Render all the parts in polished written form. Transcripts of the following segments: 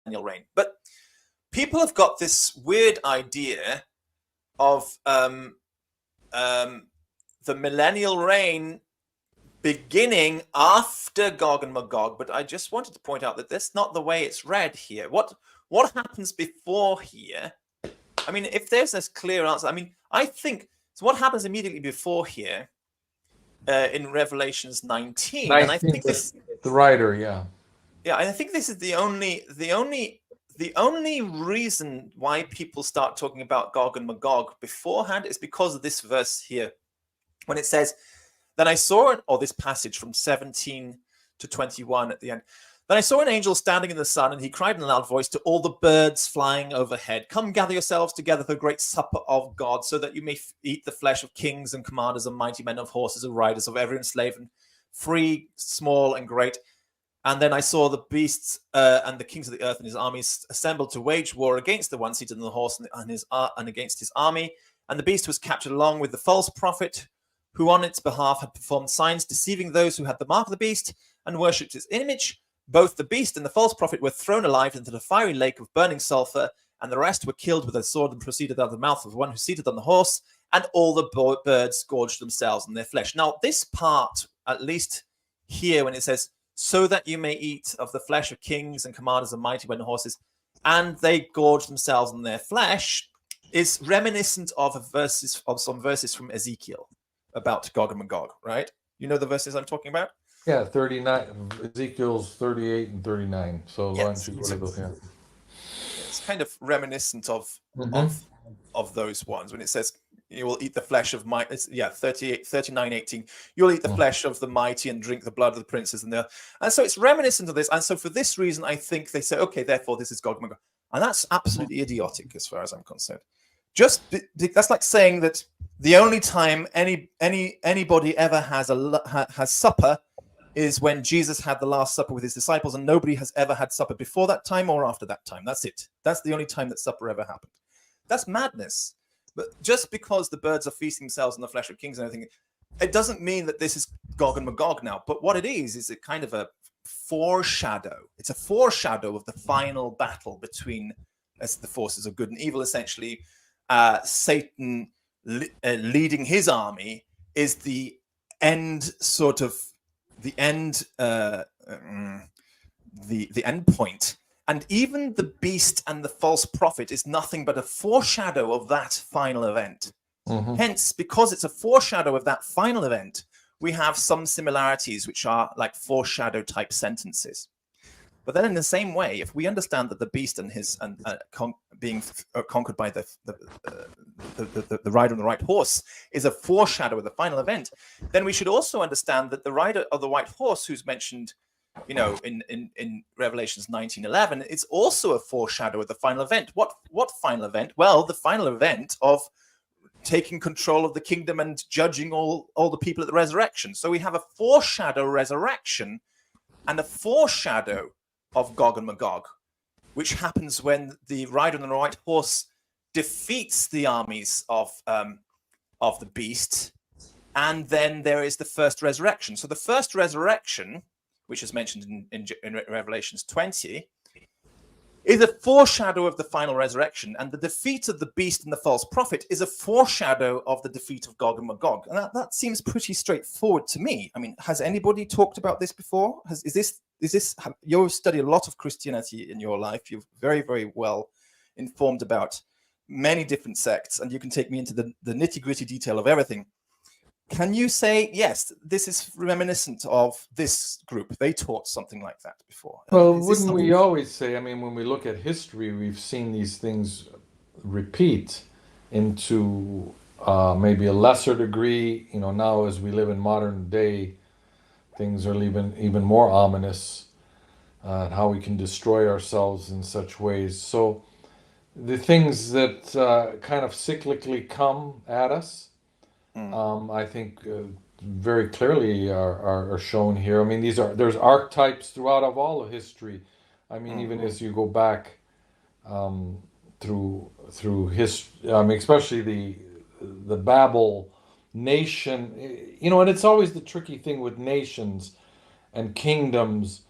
millennial reign. But people have got this weird idea of the millennial reign beginning after Gog and Magog, but I just wanted to point out that that's not the way it's read here. What happens before here? I mean, if there's this clear answer, I mean, I think so. What happens immediately before here in Revelations 19? And I think this the writer, yeah, and I think this is the only reason why people start talking about Gog and Magog beforehand is because of this verse here, when it says, "Then I saw," or this passage from 17 to 21 at the end. "Then I saw an angel standing in the sun, and he cried in a loud voice to all the birds flying overhead, 'Come, gather yourselves together for the great supper of God, so that you may eat the flesh of kings and commanders and mighty men, of horses and riders, of every slave and free, small and great.' And then I saw the beasts and the kings of the earth and his armies assembled to wage war against the one seated on the horse and against his army. And the beast was captured along with the false prophet, who on its behalf had performed signs, deceiving those who had the mark of the beast and worshipped its image. Both the beast and the false prophet were thrown alive into the fiery lake of burning sulfur, and the rest were killed with a sword and proceeded out of the mouth of the one who seated on the horse, and all the birds gorged themselves on their flesh." Now, this part, at least here, when it says, "So that you may eat of the flesh of kings and commanders and mighty men and horses, and they gorge themselves on their flesh," is reminiscent of some verses from Ezekiel about Gog and Magog, right? You know the verses I'm talking about? Yeah, 39, Ezekiel's 38 and 39. So yes. It's kind of reminiscent of those ones when it says, "You will eat the flesh of my," 39:18. "You'll eat the flesh of the mighty and drink the blood of the princes." And so it's reminiscent of this. And so for this reason, I think they say, okay, therefore this is Gog and Magog. And that's absolutely idiotic as far as I'm concerned. That's like saying that the only time anybody ever has supper is when Jesus had the Last Supper with his disciples, and nobody has ever had supper before that time or after that time. That's it. That's the only time that supper ever happened. That's madness. But just because the birds are feasting themselves on the flesh of kings and everything, it doesn't mean that this is Gog and Magog now. But what it is a kind of a foreshadow. It's a foreshadow of the final battle between the forces of good and evil. Essentially, Satan leading his army is the end point. And even the beast and the false prophet is nothing but a foreshadow of that final event. Hence, because it's a foreshadow of that final event, we have some similarities which are like foreshadow type sentences. But then in the same way, if we understand that the beast and his being conquered by the rider on the white horse is a foreshadow of the final event, then we should also understand that the rider of the white horse, who's mentioned, in Revelations 19:11, it's also a foreshadow of the final event. What final event? Well, the final event of taking control of the kingdom and judging all the people at the resurrection. So we have a foreshadow resurrection and a foreshadow of Gog and Magog, which happens when the rider on the white horse defeats the armies of the beast, and then there is the first resurrection. So the first resurrection, which is mentioned in Revelations 20, is a foreshadow of the final resurrection, and the defeat of the beast and the false prophet is a foreshadow of the defeat of Gog and Magog. And that seems pretty straightforward to me. I mean, has anybody talked about this before? Is this you've studied a lot of Christianity in your life. You're very, very well informed about many different sects, and you can take me into the nitty-gritty detail of everything. Can you say, yes, this is reminiscent of this group? They taught something like that before. Well, wouldn't we always say, I mean, when we look at history, we've seen these things repeat into maybe a lesser degree. Now as we live in modern day, things are even more ominous, how we can destroy ourselves in such ways. So the things that kind of cyclically come at us, I think very clearly are shown here. I mean, there's archetypes throughout of all of history. I mean, even as you go back through history, I mean, especially the Babel nation, and it's always the tricky thing with nations and kingdoms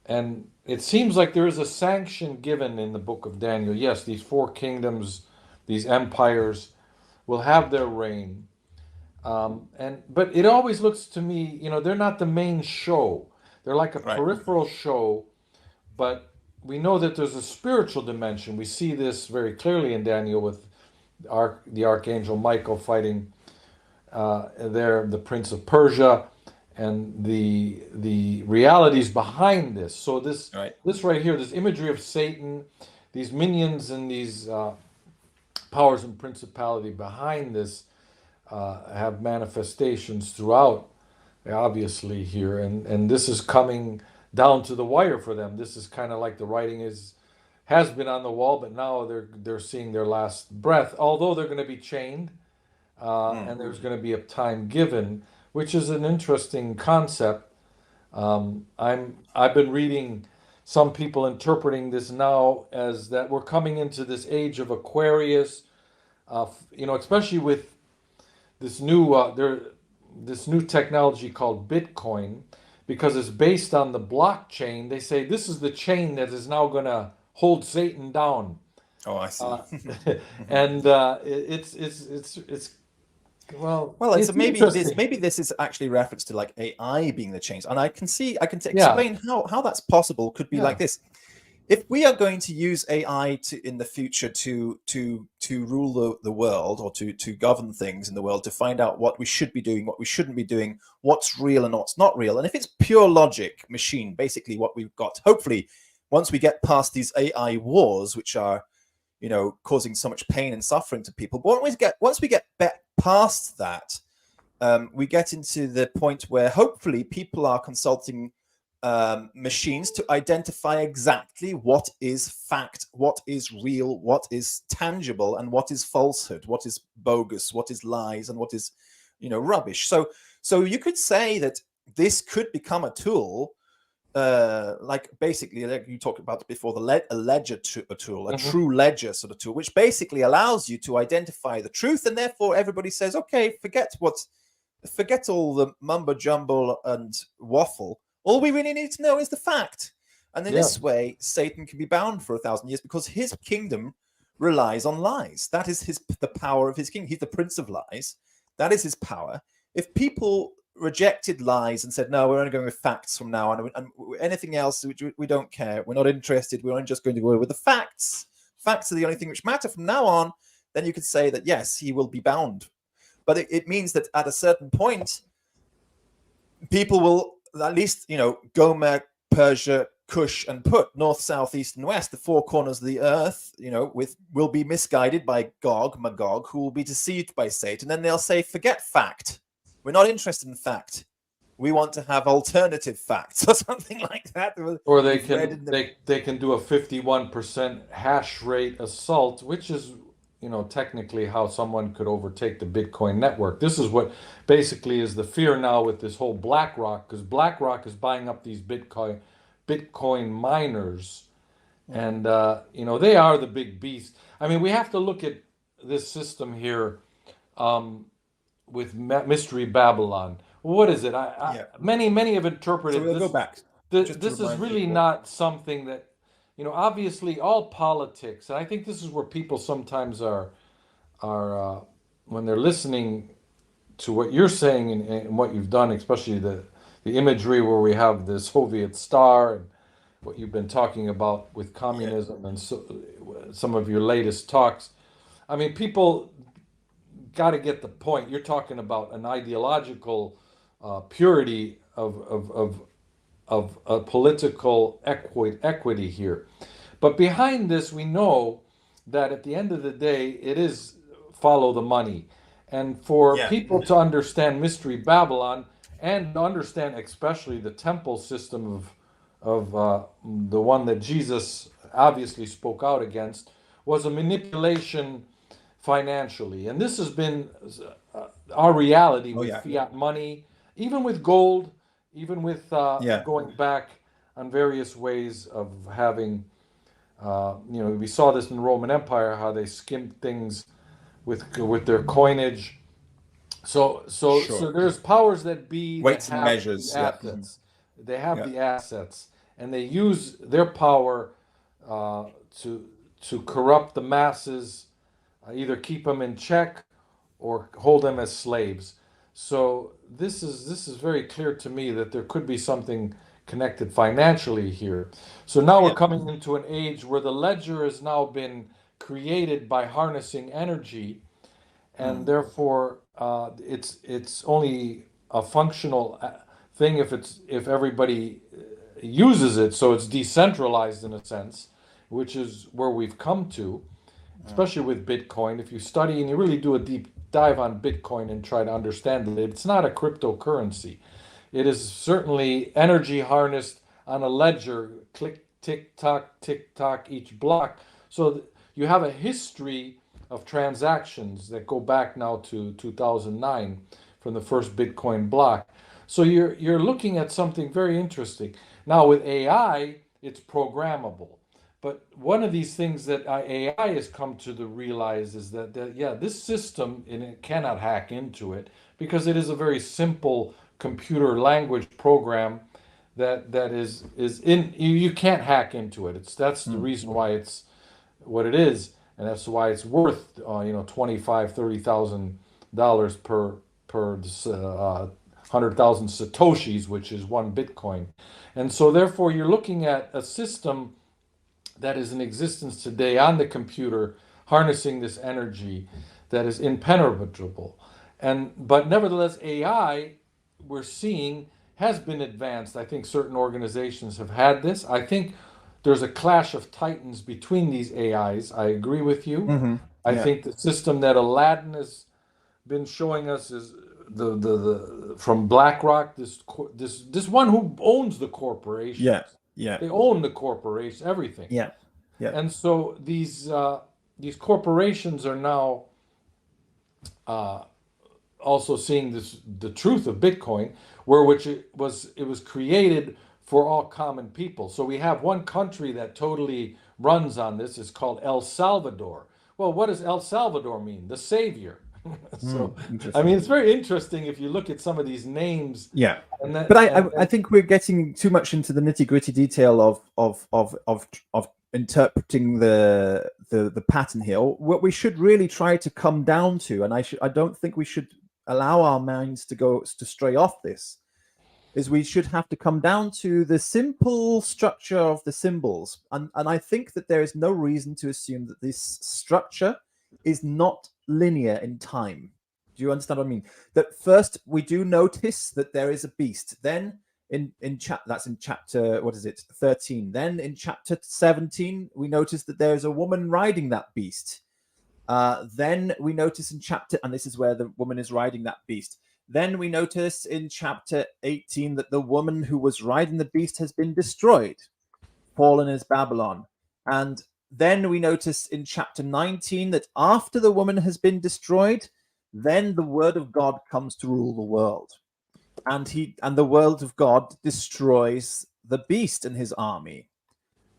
And it seems like there is a sanction given in the book of Daniel. Yes, these four kingdoms, these empires will have their reign. But it always looks to me, they're not the main show. They're like a Right. peripheral show, but we know that there's a spiritual dimension. We see this very clearly in Daniel with the archangel Michael fighting the prince of Persia, and the realities behind this. So this right here, this imagery of Satan, these minions and these powers and principality behind this have manifestations throughout, obviously here, and this is coming down to the wire for them. This is kind of like the writing has been on the wall, but now they're seeing their last breath. Although they're going to be chained, and there's going to be a time given, which is an interesting concept. I've been reading some people interpreting this now as that we're coming into this age of Aquarius, especially with this new technology called Bitcoin, because it's based on the blockchain. They say this is the chain that is now going to hold Satan down. Oh, I see. And it's well, it's maybe this is actually reference to like AI being the change, and I can explain how that's possible. Could be like this: if we are going to use AI in the future to rule the world, or to govern things in the world, to find out what we should be doing, what we shouldn't be doing, what's real and what's not real, and if it's pure logic machine, basically what we've got. Hopefully, once we get past these AI wars, which are causing so much pain and suffering to people, but once we get past that, we get into the point where hopefully people are consulting machines to identify exactly what is fact, what is real, what is tangible, and what is falsehood, what is bogus, what is lies, and what is rubbish. So you could say that this could become a tool, like basically, like you talked about before, a ledger tool, a true ledger sort of tool, which basically allows you to identify the truth, and therefore everybody says, okay, forget all the mumbo jumbo and waffle. All we really need to know is the fact. And in this way, Satan can be bound for 1,000 years, because his kingdom relies on lies. That is the power of his kingdom. He's the prince of lies. That is his power. If people rejected lies and said, no, we're only going with facts from now on, and anything else we don't care, we're not interested, we're only just going to go with the facts are the only thing which matter from now on, then you could say that yes, he will be bound. But it means that at a certain point, people will at least, Gomer, Persia, Cush, and Put, north, south, east, and west, the four corners of the earth, will be misguided by Gog, Magog, who will be deceived by Satan. And they'll say, forget fact. We're not interested in fact. We want to have alternative facts, or something like that. Or they can do a 51% hash rate assault, which is technically how someone could overtake the Bitcoin network. This is what basically is the fear now with this whole BlackRock, because BlackRock is buying up these Bitcoin miners, and they are the big beast. I mean, we have to look at this system here with Mystery Babylon. What is it? Many have interpreted. So we'll go back. This is really not something that. Obviously, all politics, and I think this is where people sometimes are when they're listening to what you're saying and what you've done, especially the imagery where we have the Soviet star and what you've been talking about with communism and some of your latest talks. I mean, people got to get the point. You're talking about an ideological purity of a political equity here. But behind this, we know that at the end of the day, it is follow the money. And for people to understand Mystery Babylon, and to understand especially the temple system of the one that Jesus obviously spoke out against, was a manipulation financially. And this has been our reality with fiat money, even with gold, even with going back on various ways of having, we saw this in the Roman Empire, how they skimmed things with their coinage. So there's powers that be weights and measures. Assets. They have the assets, and they use their power to corrupt the masses, either keep them in check or hold them as slaves. So this is very clear to me that there could be something connected financially here. So now we're coming into an age where the ledger has now been created by harnessing energy, and therefore it's only a functional thing if everybody uses it. So it's decentralized in a sense, which is where we've come to, especially with Bitcoin. If you study and you really do a deep dive on Bitcoin and try to understand it, it's not a cryptocurrency. It is certainly energy harnessed on a ledger, click, tick tock, each block. So you have a history of transactions that go back now to 2009 from the first Bitcoin block. So you're looking at something very interesting. Now with AI, it's programmable. But one of these things that AI has come to realize is that this system, and it cannot hack into it because it is a very simple computer language program that is in you can't hack into it. That's the reason why it's what it is, and that's why it's worth $25,000-$30,000 per 100,000 satoshis, which is one Bitcoin. And so therefore you're looking at a system that is in existence today on the computer, harnessing this energy that is impenetrable. But nevertheless, AI, we're seeing, has been advanced. I think certain organizations have had this. I think there's a clash of titans between these AIs. I agree with you. I think the system that Aladdin has been showing us is the from BlackRock, this one who owns the corporation. They own the corporation, everything. And so these corporations are now also seeing the truth of Bitcoin, it was created for all common people. So we have one country that totally runs on this. It's called El Salvador. Well, what does El Salvador mean? The savior. So I mean, it's very interesting if you look at some of these names. But I think we're getting too much into the nitty-gritty detail of interpreting the pattern here. What we should really try to come down to, and I don't think we should allow our minds to stray off this, is we should have to come down to the simple structure of the symbols. And I think that there is no reason to assume that this structure is not linear in time. Do you understand what I mean? That first we do notice that there is a beast. Then that's in chapter, what is it, 13. Then in chapter 17, we notice that there is a woman riding that beast. Then we notice in chapter, and this is where the woman is riding that beast. Then we notice in chapter 18 that the woman who was riding the beast has been destroyed. Fallen is Babylon. And then we notice in chapter 19 that after the woman has been destroyed, then the word of God comes to rule the world. And the word of God destroys the beast and his army.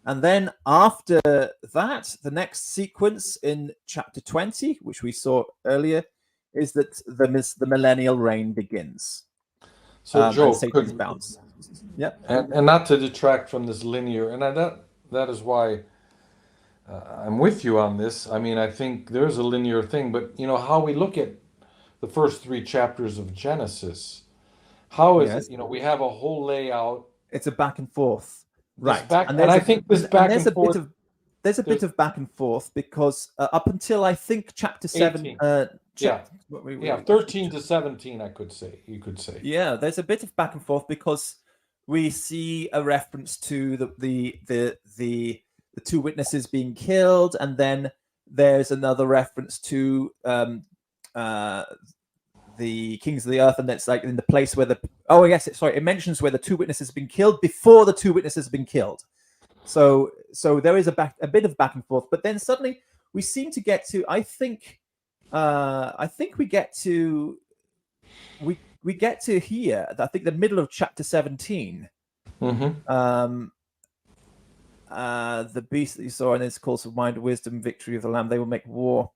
And then after that, the next sequence in chapter 20, which we saw earlier, is that the millennial reign begins. So Joe, Satan's bounce. And not to detract from this linear, and that is why I'm with you on this. I mean, I think there's a linear thing, but how we look at the first 3 chapters of Genesis, how is it? We have a whole layout. It's a back and forth, right? I think this back and forth. There's a bit of back and forth because up until I think chapter 7, 13 to 17, you could say. Yeah, there's a bit of back and forth because we see a reference to the 2 witnesses being killed, and then there's another reference to the kings of the earth, and that's like in the place where it mentions where the 2 witnesses have been killed before the 2 witnesses have been killed. So there is a bit of back and forth, but then suddenly we seem to get to we get to here. I think the middle of chapter 17. The beast that you saw in this course of mind, wisdom, victory of the Lamb, they will make war.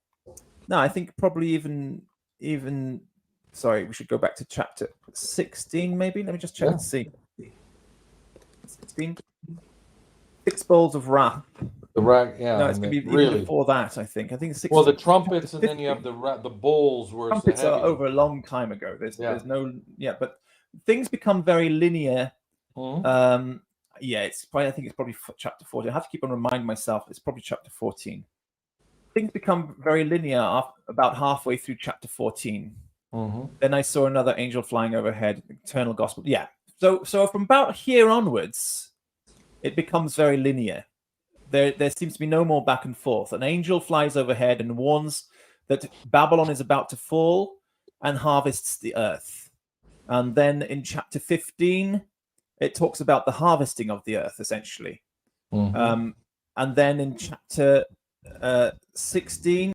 No, I think probably even. Sorry, we should go back to chapter 16, maybe. Let me just check and see. 16. 6 bowls of wrath. The rag, yeah. No, it's and going to then be even really. before that, I think. I think it's 6. Well, the trumpets, and then you have the bowls where it's the Trumpets are heavy. over a long time ago. There's Yeah. no but things become very linear. Mhm. It's probably, I think it's probably chapter 14. I have to keep on reminding myself it's probably chapter 14. Things become very linear about halfway through chapter 14. Then I saw another angel flying overhead, eternal gospel. Yeah. So from about here onwards, it becomes very linear. There seems to be no more back and forth. An angel flies overhead and warns that Babylon is about to fall and harvests the earth. And then in chapter 15, it talks about the harvesting of the earth, essentially. And then in chapter 16,